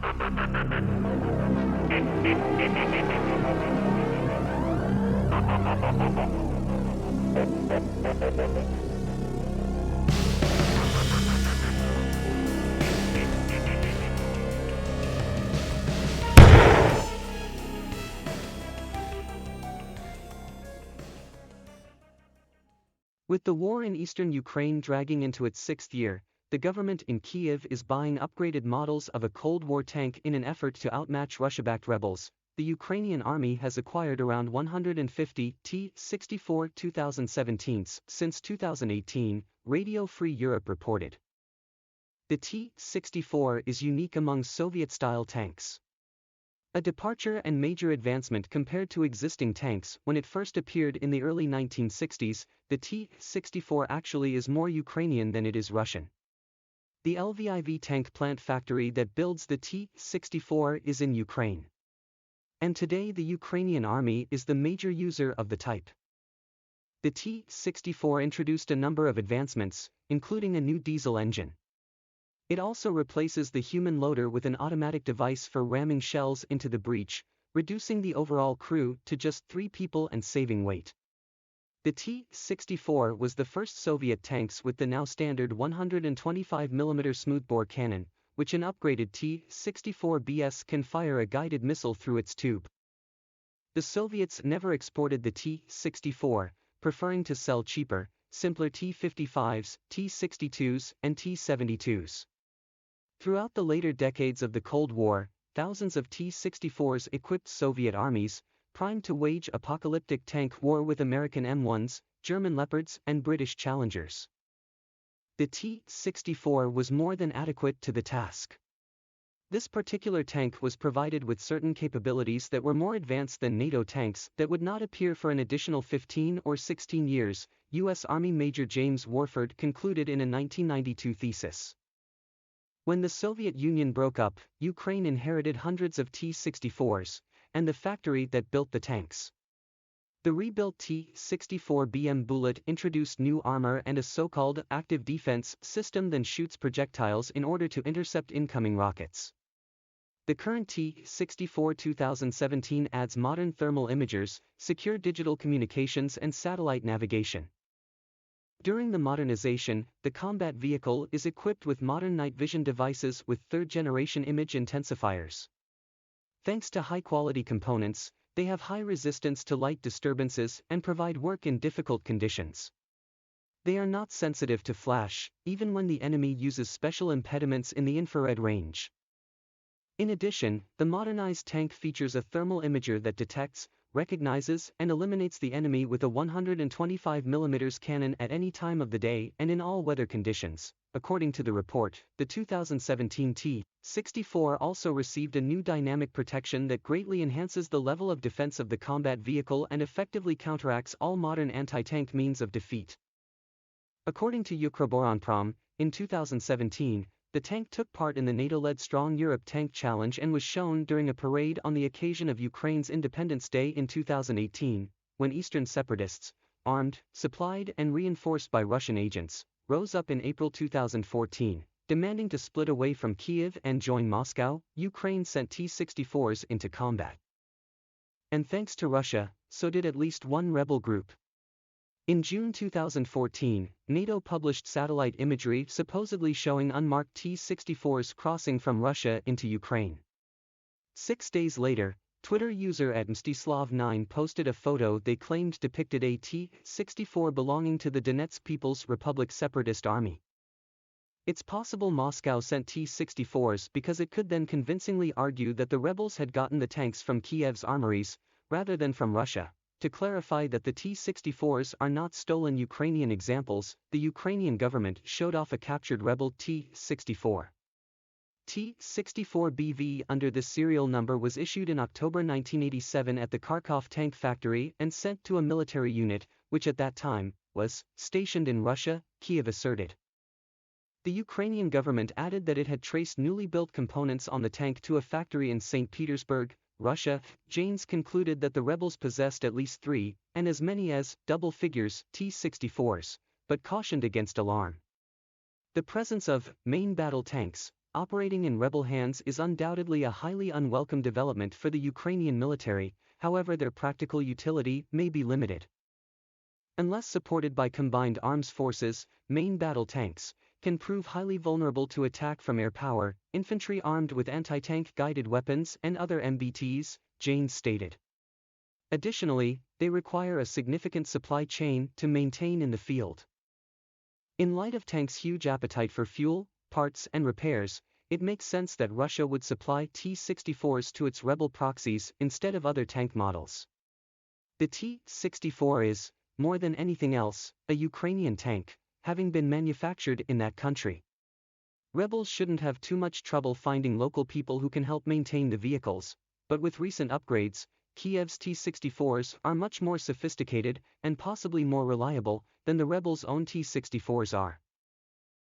With the war in eastern Ukraine dragging into its sixth year, the government in Kyiv is buying upgraded models of a Cold War tank in an effort to outmatch Russia-backed rebels. The Ukrainian army has acquired around 150 T-64 2017s since 2018, Radio Free Europe reported. The T-64 is unique among Soviet-style tanks. A departure and major advancement compared to existing tanks. When it first appeared in the early 1960s, the T-64 actually is more Ukrainian than it is Russian. The Lviv tank plant factory that builds the T-64 is in Ukraine. And today the Ukrainian army is the major user of the type. The T-64 introduced a number of advancements, including a new diesel engine. It also replaces the human loader with an automatic device for ramming shells into the breach, reducing the overall crew to just 3 people and saving weight. The T-64 was the first Soviet tanks with the now standard 125mm smoothbore cannon, which an upgraded T-64BS can fire a guided missile through its tube. The Soviets never exported the T-64, preferring to sell cheaper, simpler T-55s, T-62s, and T-72s. Throughout the later decades of the Cold War, thousands of T-64s equipped Soviet armies, primed to wage apocalyptic tank war with American M1s, German Leopards, and British Challengers. The T-64 was more than adequate to the task. This particular tank was provided with certain capabilities that were more advanced than NATO tanks that would not appear for an additional 15 or 16 years, U.S. Army Major James Warford concluded in a 1992 thesis. When the Soviet Union broke up, Ukraine inherited hundreds of T-64s, and the factory that built the tanks. The rebuilt T-64BM Bullet introduced new armor and a so-called active defense system that shoots projectiles in order to intercept incoming rockets. The current T-64 2017 adds modern thermal imagers, secure digital communications and satellite navigation. During the modernization, the combat vehicle is equipped with modern night vision devices with third-generation image intensifiers. Thanks to high-quality components, they have high resistance to light disturbances and provide work in difficult conditions. They are not sensitive to flash, even when the enemy uses special impediments in the infrared range. In addition, the modernized tank features a thermal imager that detects, recognizes, and eliminates the enemy with a 125mm cannon at any time of the day and in all weather conditions. According to the report, the 2017 T-64 also received a new dynamic protection that greatly enhances the level of defense of the combat vehicle and effectively counteracts all modern anti-tank means of defeat. According to Ukroboronprom, in 2017, the tank took part in the NATO-led Strong Europe Tank Challenge and was shown during a parade on the occasion of Ukraine's Independence Day in 2018, when Eastern separatists, armed, supplied and reinforced by Russian agents, rose up in April 2014, demanding to split away from Kyiv and join Moscow. Ukraine sent T-64s into combat. And thanks to Russia, so did at least one rebel group. In June 2014, NATO published satellite imagery supposedly showing unmarked T-64s crossing from Russia into Ukraine. 6 days later, Twitter user @Mstislav9 posted a photo they claimed depicted a T-64 belonging to the Donetsk People's Republic separatist army. It's possible Moscow sent T-64s because it could then convincingly argue that the rebels had gotten the tanks from Kiev's armories, rather than from Russia. To clarify that the T-64s are not stolen Ukrainian examples, the Ukrainian government showed off a captured rebel T-64. T-64BV under this serial number was issued in October 1987 at the Kharkov tank factory and sent to a military unit, which at that time was stationed in Russia, Kyiv asserted. The Ukrainian government added that it had traced newly built components on the tank to a factory in St. Petersburg, Russia. Janes concluded that the rebels possessed at least 3, and as many as, double figures, T-64s, but cautioned against alarm. The presence of main battle tanks, Operating in rebel hands is undoubtedly a highly unwelcome development for the Ukrainian military, however their practical utility may be limited. Unless supported by combined arms forces, main battle tanks can prove highly vulnerable to attack from air power, infantry armed with anti-tank guided weapons and other MBTs, Janes stated. Additionally, they require a significant supply chain to maintain in the field. In light of tanks' huge appetite for fuel, parts and repairs, it makes sense that Russia would supply T-64s to its rebel proxies instead of other tank models. The T-64 is, more than anything else, a Ukrainian tank, having been manufactured in that country. Rebels shouldn't have too much trouble finding local people who can help maintain the vehicles, but with recent upgrades, Kiev's T-64s are much more sophisticated and possibly more reliable than the rebels' own T-64s are.